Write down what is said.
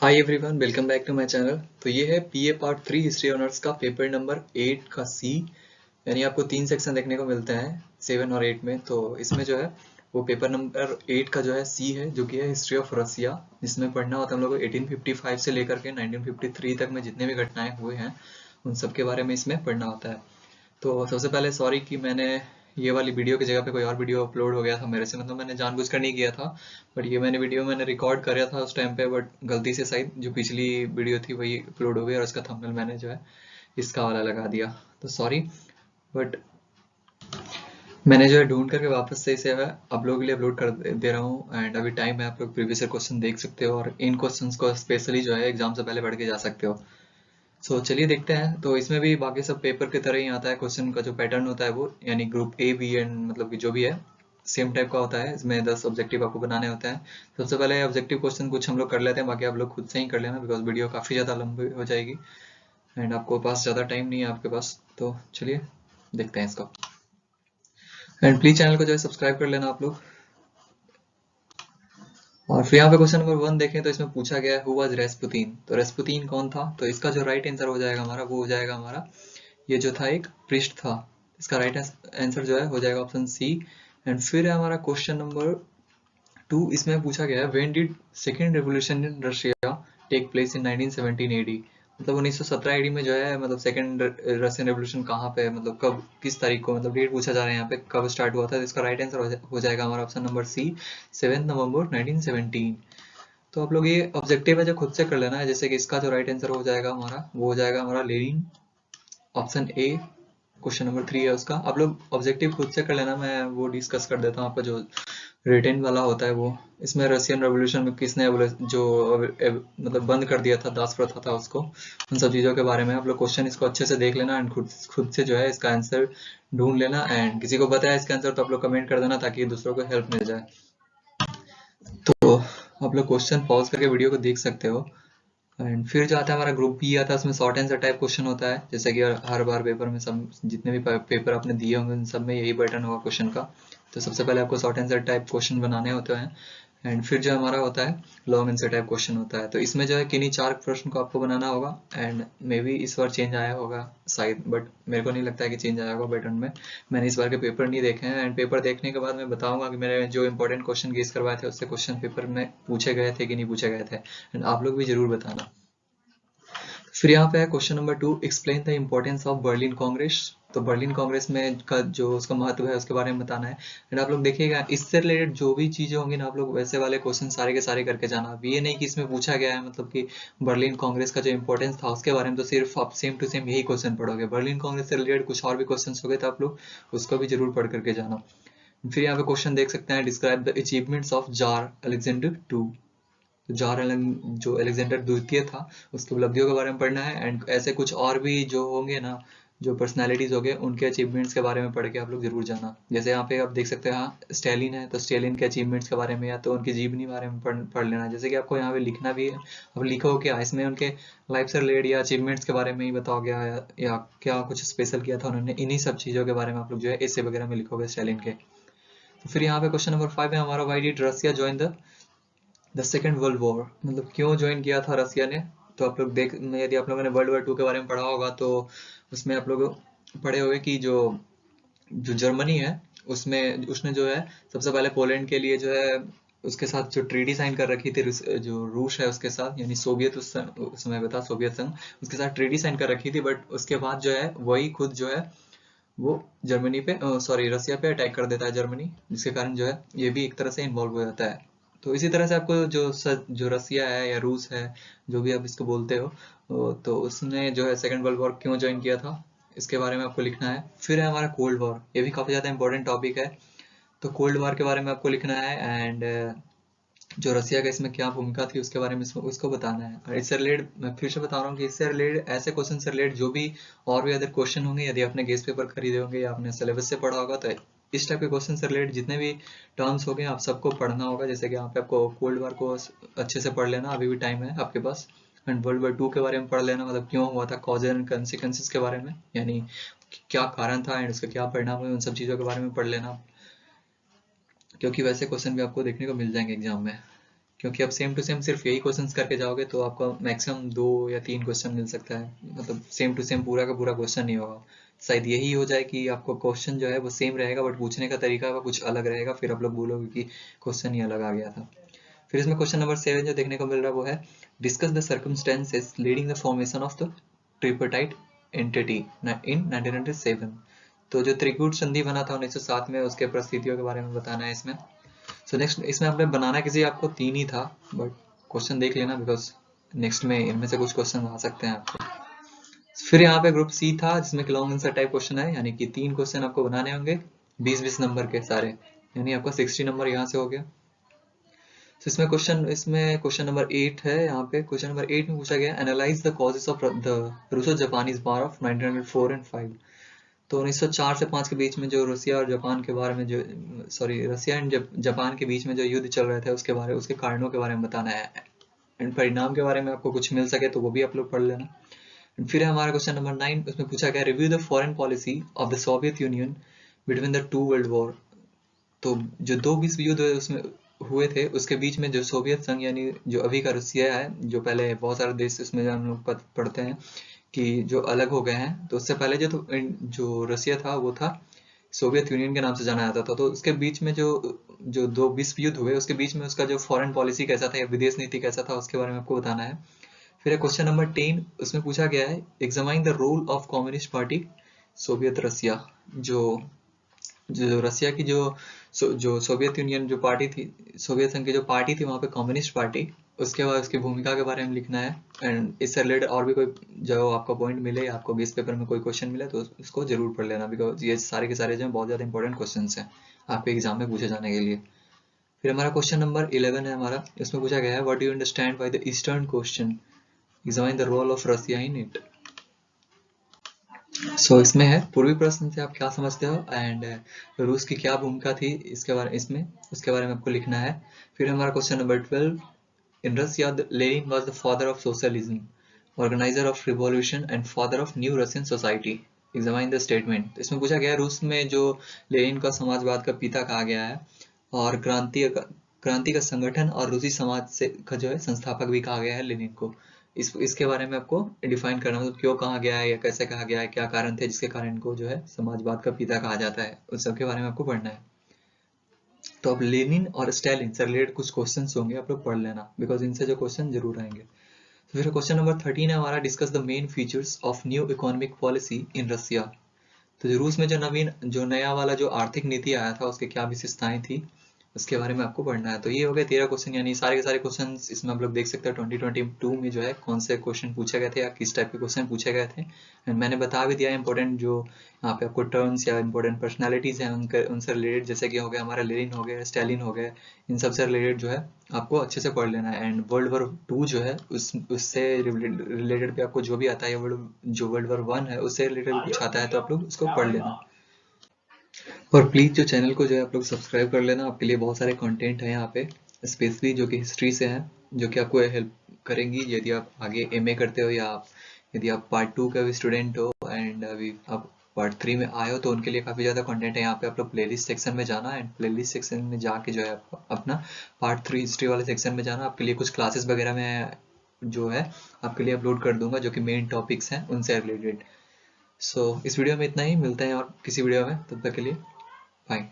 Hi everyone, welcome back to my channel. तो ये है पीए पार्ट 3 हिस्ट्री ऑनर्स का पेपर नंबर 8 का सी। यानी आपको 3 सेक्शन देखने को मिलते हैं 7 और 8 में। तो इसमें जो है वो पेपर नंबर 8 का जो है सी है, जो कि है हिस्ट्री ऑफ रसिया। इसमें पढ़ना होता है हम लोग को 1855 से लेकर के 1953 तक में जितने भी घटनाएं हुए हैं उन सब के बारे में इसमें पढ़ना होता है। तो सबसे पहले सॉरी कि मैंने ये वाली वीडियो की जगह पे कोई और वीडियो अपलोड हो गया था मेरे से, मतलब मैंने जानबूझकर नहीं किया था। बट ये मैंने रिकॉर्ड कर था उस टाइम पे, बट गलती से शायद जो पिछली वीडियो थी वही अपलोड हो गई और उसका थंबनेल मैंने जो है इसका वाला लगा दिया, तो सॉरी। बट मैंने जो है ढूंढ करके वापस से इसे आप लोगों के लिए अपलोड कर दे रहा हूँ। एंड अभी टाइम है, आप लोग प्रीवियस क्वेश्चन देख सकते हो और इन क्वेश्चंस को स्पेशली जो है एग्जाम से पहले पढ़ के जा सकते हो। चलिए देखते हैं। तो इसमें भी बाकी सब पेपर की तरह ही आता है, क्वेश्चन का जो पैटर्न होता है वो, यानी ग्रुप ए बी एंड मतलब कि जो भी है सेम टाइप का होता है। इसमें 10 ऑब्जेक्टिव आपको बनाने होते हैं। सबसे पहले ऑब्जेक्टिव क्वेश्चन कुछ हम लोग कर लेते हैं, बाकी आप लोग खुद से ही कर लेना बिकॉज वीडियो काफ़ी ज़्यादा लंबी हो जाएगी एंड आपको पास ज़्यादा टाइम नहीं है आपके पास। तो चलिए देखते हैं इसको। एंड प्लीज चैनल को जो है सब्सक्राइब कर लेना आप लोग। और फिर यहाँ पे क्वेश्चन नंबर 1 देखें तो इसमें पूछा गया है हु वाज रेस्पुतीन। तो रेस्पुतीन कौन था? तो इसका जो राइट आंसर हो जाएगा हमारा, वो हो जाएगा हमारा, ये जो था एक पृष्ठ था। इसका राइट आंसर जो है हो जाएगा ऑप्शन सी। एंड फिर है हमारा क्वेश्चन नंबर 2। इसमें पूछा गया है when did second revolution in Russia take place in 1917 AD. मतलब 1917 एडी में जो है, मतलब सेकेंड रशियन रेवोल्यूशन कहाँ पे, मतलब कब, किस तारीख को, मतलब डेट पूछा जा रहा है यहाँ पे कब स्टार्ट हुआ था। तो इसका राइट आंसर हो जाएगा हमारा ऑप्शन नंबर सी, 7 नवंबर 1917। तो आप लोग ये ऑब्जेक्टिव है जो खुद से कर लेना है। जैसे कि इसका जो राइट आंसर हो जाएगा हमारा, वो हो जाएगा हमारा Lenin, option A. Question number 3 है उसका। आप लोग ऑब्जेक्टिव खुद से कर लेना, मैं वो डिस्कस कर देता हूँ आपका जो रिटेन वाला होता है वो। इसमें रशियन रेवोल्यूशन में किसने जो मतलब बंद कर दिया था, दास प्रथा था उसको, उन सब चीज़ों के बारे में आप लोग क्वेश्चन इसको अच्छे से देख लेना एंड खुद खुद से जो है इसका आंसर ढूंढ लेना। एंड किसी को बताया इसका आंसर तो आप लोग कमेंट कर देना ताकि दूसरों को हेल्प मिल जाए। तो आप लोग क्वेश्चन पॉज करके वीडियो को देख सकते हो। एंड फिर जो आता है हमारा ग्रुप बी आता है, उसमें शॉर्ट आंसर टाइप क्वेश्चन होता है। जैसे कि हर बार पेपर में सब जितने भी पेपर आपने दिए होंगे उन सब में यही पैटर्न होगा क्वेश्चन का। तो सबसे पहले आपको शॉर्ट आंसर टाइप क्वेश्चन बनाने होते हैं एंड फिर जो हमारा होता है लॉन्ग आंसर टाइप क्वेश्चन होता है। तो इसमें जो है किन्हीं 4 प्रश्न को आपको बनाना होगा। एंड मे बी इस बार चेंज आया होगा शायद, बट मेरे को नहीं लगता है कि चेंज आया होगा पैटर्न में। मैंने इस बार के पेपर नहीं देखे हैं एंड पेपर देखने के बाद मैं बताऊंगा कि मेरे जो इंपॉर्टेंट क्वेश्चन गेस करवाए थे उससे क्वेश्चन पेपर में पूछे गए थे कि नहीं पूछे गए थे। एंड आप लोग भी जरूर बताना। फिर यहाँ पे है question number 2, explain the importance of Berlin Congress. तो बर्लिन कांग्रेस में का जो उसका महत्व है उसके बारे में बताना है। एंड आप लोग देखिएगा इससे रिलेटेड जो भी चीजें होंगी ना, आप लोग वैसे वाले क्वेश्चन सारे के सारे करके जाना। अब ये नहीं कि इसमें पूछा गया है मतलब कि बर्लिन कांग्रेस का जो इंपॉर्टेंस था उसके बारे में, तो सिर्फ आप सेम टू सेम यही क्वेश्चन पढ़ोगे। बर्लिन कांग्रेस से रिलेटेड कुछ और भी क्वेश्चन हो गए तो आप लोग उसको भी जरूर पढ़ करके जाना। फिर यहाँ पे क्वेश्चन देख सकते हैं, describe the achievements of tsar Alexander two. Tsar जो अलेक्जेंडर द्वितीय था उसकी उपलब्धियों के बारे में पढ़ना है। एंड ऐसे कुछ और भी जो होंगे ना, जो पर्सनालिटीज हो गए उनके अचीवमेंट्स के बारे में पढ़ के आप लोग जरूर जाना। जैसे यहाँ पे आप देख सकते हैं, हाँ स्टेलिन है तो स्टेलिन के अचीवमेंट्स के बारे में या तो उनकी जीवनी बारे में पढ़ लेना। जैसे कि आपको यहाँ पे लिखना भी है, अब लिखो क्या इसमें उनके लाइफ से रिलेटेड या अचीवमेंट्स के बारे में ही बताओ गया है या क्या कुछ स्पेशल किया था उन्होंने, इन्हीं सब चीज़ों के बारे में आप लोग जो है ऐसे वगैरह में लिखोगे स्टेलिन के। तो फिर यहाँ पे क्वेश्चन नंबर 5 है हमारा, why did Russia join the second world war. मतलब क्यों ज्वाइन किया था रसिया ने। तो आप लोग देख, यदि आप लोगों ने वर्ल्ड वॉर 2 के बारे में पढ़ा होगा तो उसमें आप लोग पढ़े होंगे कि जो जो जर्मनी है उसमें उसने जो है सबसे पहले पोलैंड के लिए जो है उसके साथ जो ट्रीटी साइन कर रखी थी, जो रूस है उसके साथ, यानी सोवियत उस समय था सोवियत संघ, उसके साथ ट्रीटी साइन कर रखी थी। बट उसके बाद जो है वही खुद जो है वो जर्मनी पे, सॉरी रसिया पे अटैक कर देता है जर्मनी, जिसके कारण जो है ये भी एक तरह से इन्वॉल्व हो जाता है। तो इसी तरह से आपको जो रसिया है या रूस है, जो भी आप इसको बोलते हो, तो उसने जो है सेकेंड वर्ल्ड वॉर क्यों ज्वाइन किया था इसके बारे में आपको लिखना है। फिर है हमारा कोल्ड वॉर, ये भी काफी ज्यादा इंपॉर्टेंट टॉपिक है। तो कोल्ड वॉर के बारे में आपको लिखना है एंड जो रसिया का इसमें क्या भूमिका थी उसके बारे में उसको बताना है। और इससे रिलेटेड मैं फिर से बता रहा हूँ कि इससे रिलेटेड ऐसे क्वेश्चन से रिलेटेड जो भी और भी अदर क्वेश्चन होंगे, यदि आपने गेस्ट पेपर खरीदे होंगे या आपने सिलेबस से पढ़ा होगा, तो इस टाइप के क्वेश्चन से रिलेटेड जितने भी टर्म्स हो गए आप सबको पढ़ना होगा। जैसे कि यहाँ पे आपको कोल्ड वॉर को अच्छे से पढ़ लेना, अभी भी टाइम है आपके पास। एंड वर्ल्ड वॉर 2 के बारे में पढ़ लेना, मतलब क्यों हुआ था, कॉज एंड कंसिक्वेंसेस के बारे में, यानी क्या कारण था एंड उसका क्या परिणाम हुए, उन सब चीज़ों के बारे में पढ़ लेना, क्योंकि वैसे क्वेश्चन भी आपको देखने को मिल जाएंगे एग्जाम में क्योंकि आप सेम टू सेम सिर्फ यही क्वेश्चंस करके जाओगे तो आपका मैक्सिमम 2 या 3 क्वेश्चन मिल सकता है, मतलब सेम टू सेम पूरा का पूरा क्वेश्चन नहीं होगा। शायद यही हो जाए कि आपको क्वेश्चन जो है वो सेम रहेगा बट पूछने का तरीका का कुछ अलग रहेगा, फिर आप लोग बोलोगे कि क्वेश्चन ही अलग आ गया था। फिर इसमें क्वेश्चन नंबर 7 जो देखने को मिल रहा है वो है discuss the circumstances leading the formation of the tripartite entity in 1907। तो जो त्रिकूट संधि बना था 1907 में, उसके परिस्थितियों के बारे में बताना है इसमें। सो नेक्स्ट इसमें आपने बनाना किसी आपको 3 ही था, बट क्वेश्चन देख लेना बिकॉज नेक्स्ट में इनमें से कुछ क्वेश्चन आ सकते हैं आपको। फिर यहाँ पे ग्रुप सी था जिसमें लॉन्ग आंसर टाइप क्वेश्चन है, यानी कि 3 क्वेश्चन आपको बनाने होंगे 20-20 नंबर के सारे, यानी आपका 60 नंबर यहाँ से हो गया। तो इसमें क्वेश्चन नंबर 8 है। यहाँ पे क्वेश्चन नंबर 8 में पूछा गया analyse the causes of the Russo Japanese war of 1904 and 5। तो 1904 से 5 के बीच में जो रसिया और जापान के बारे में जो रसिया एंड जापान के बीच में जो युद्ध चल रहे थे उसके कारणों के बारे में बताना है, एंड परिणाम के बारे में आपको कुछ मिल सके तो वो भी आप लोग पढ़ लेना। फिर है हमारा क्वेश्चन नंबर 9, उसमें पूछा गया review the foreign policy of the Soviet union between the 2 world war. तो जो 2 विश्व युद्ध उसमें हुए थे उसके बीच में जो सोवियत संघ यानी जो अभी का रसिया है, जो पहले बहुत सारे देश उसमें हम लोग पढ़ते हैं कि जो अलग हो गए हैं, तो उससे पहले जो रसिया था वो था सोवियत यूनियन के नाम से जाना जाता था। तो उसके बीच में जो जो 2 विश्व युद्ध हुए उसके बीच में उसका जो फॉरेन पॉलिसी कैसा था या विदेश नीति कैसा था उसके बारे में आपको बताना है। फिर क्वेश्चन नंबर 10, उसमें पूछा गया है examine the role of communist party Soviet Russia. जो जो रसिया की जो सोवियत यूनियन जो पार्टी थी, सोवियत संघ की जो पार्टी थी वहाँ पे कम्युनिस्ट पार्टी, उसके बाद उसकी भूमिका के बारे में लिखना है। एंड इससे रिलेटेड और भी कोई जो आपको पॉइंट मिले या आपको गेस्ट पेपर में कोई क्वेश्चन मिले तो उसको जरूर पढ़ लेना, बिकॉज ये सारे के सारे जो बहुत ज़्यादा इंपॉर्टेंट क्वेश्चन हैं आपके एग्जाम में पूछे जाने के लिए। फिर हमारा क्वेश्चन नंबर 11 है हमारा, इसमें पूछा गया है what do you understand by the eastern question, examine the role of Russia in it. इसमें है पूर्वी प्रश्न से आप क्या समझते हो एंड रूस की क्या भूमिका थी उसके बारे में आपको लिखना है। फिर हमारा question number 12, in Russia Lenin was the father of socialism, organiser of revolution and father of new Russian society, examine the statement. इसमें पूछा गया है रूस में जो लेनिन का समाजवाद का पिता कहा गया है और क्रांति का संगठन और रूसी समाज से का जो है संस्थापक भी कहा गया है लेनिन को। इसके बारे में आपको डिफाइन करना, मतलब क्यों कहा गया है या कैसे कहा गया है, क्या कारण थे जिसके कारण इनको जो है समाजवाद का पिता कहा जाता है, उस सब के बारे में आपको पढ़ना है। तो अब लेनिन और स्टालिन से रिलेटेड कुछ क्वेश्चंस होंगे, आप लोग पढ़ लेना बिकॉज इनसे जो क्वेश्चन जरूर आएंगे। तो फिर क्वेश्चन नंबर 13 है हमारा, discuss the main features of new economic policy in Russia. तो जो रूस में जो नया वाला जो आर्थिक नीति आया था उसके क्या विशेषताएं थी उसके बारे में आपको पढ़ना है। तो ये हो गए 13 क्वेश्चन, यानी सारे के सारे क्वेश्चन इसमें आप लोग देख सकते हैं 2022 में जो है कौन से क्वेश्चन पूछे गए थे या किस टाइप के क्वेश्चन पूछे गए थे। एंड मैंने बता भी दिया इंपॉर्टेंट जो यहाँ पे आपको टर्म्स या इंपॉर्टेंट पर्सनैलिटीज हैं उनसे रिलेटेड, जैसे कि हो गया हमारा लेनिन हो गया, स्टालिन हो गए, इन सब से रिलेटेड जो है आपको अच्छे से पढ़ लेना है। एंड वर्ल्ड वॉर 2 जो है उससे रिलेटेड भी आपको जो भी आता है, जो वर्ल्ड वॉर 1 है उससे रिलेटेड कुछ आता है तो आप लोग उसको पढ़ लेना। और प्लीज़ जो चैनल को जो है आप लोग सब्सक्राइब कर लेना, आपके लिए बहुत सारे कंटेंट हैं यहाँ पे स्पेशली जो कि हिस्ट्री से हैं, जो कि आपको हेल्प करेंगी यदि आप आगे एमए करते हो या यदि आप पार्ट 2 का भी स्टूडेंट हो एंड अभी आप पार्ट 3 में आए हो तो उनके लिए काफ़ी ज़्यादा कंटेंट है यहाँ पे। आप लोग प्लेलिस्ट सेक्शन में जाना एंड प्लेलिस्ट सेक्शन में जाके जो है अपना पार्ट 3 हिस्ट्री वाले सेक्शन में जाना, आपके लिए कुछ क्लासेस वगैरह में जो है आपके लिए अपलोड कर दूंगा जो कि मेन टॉपिक्स हैं उनसे रिलेटेड। इस वीडियो में इतना ही, मिलते हैं और किसी वीडियो में, तब तक के लिए बाय।